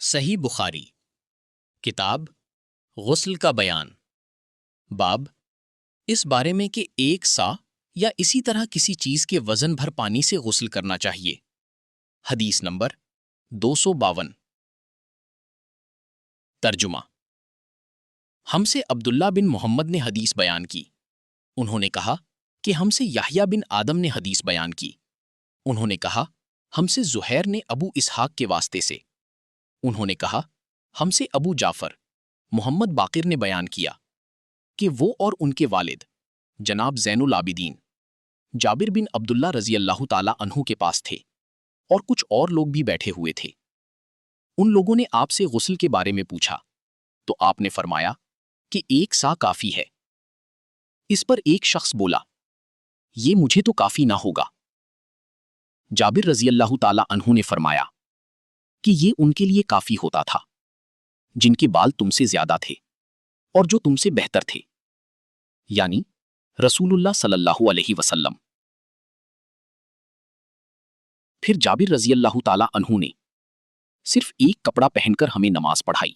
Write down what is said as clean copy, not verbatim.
صحیح بخاری کتاب غسل کا بیان باب اس بارے میں کہ ایک سا یا اسی طرح کسی چیز کے وزن بھر پانی سے غسل کرنا چاہیے۔ حدیث نمبر 252۔ ترجمہ۔ ہم سے عبداللہ بن محمد نے حدیث بیان کی۔ انہوں نے کہا کہ ہم سے یحییٰ بن آدم نے حدیث بیان کی۔ انہوں نے کہا ہم سے زہیر نے ابو اسحاق کے واسطے سے۔ انہوں نے کہا ہم سے ابو جعفر محمد باقر نے بیان کیا کہ وہ اور ان کے والد جناب زین العابدین جابر بن عبداللہ رضی اللہ تعالی عنہ کے پاس تھے اور کچھ اور لوگ بھی بیٹھے ہوئے تھے۔ ان لوگوں نے آپ سے غسل کے بارے میں پوچھا تو آپ نے فرمایا کہ ایک سا کافی ہے۔ اس پر ایک شخص بولا یہ مجھے تو کافی نہ ہوگا۔ جابر رضی اللہ تعالی عنہ نے فرمایا کہ یہ ان کے لیے کافی ہوتا تھا جن کے بال تم سے زیادہ تھے اور جو تم سے بہتر تھے، یعنی رسول اللہ صلی اللہ علیہ وسلم۔ پھر جابر رضی اللہ تعالی عنہ نے صرف ایک کپڑا پہن کر ہمیں نماز پڑھائی۔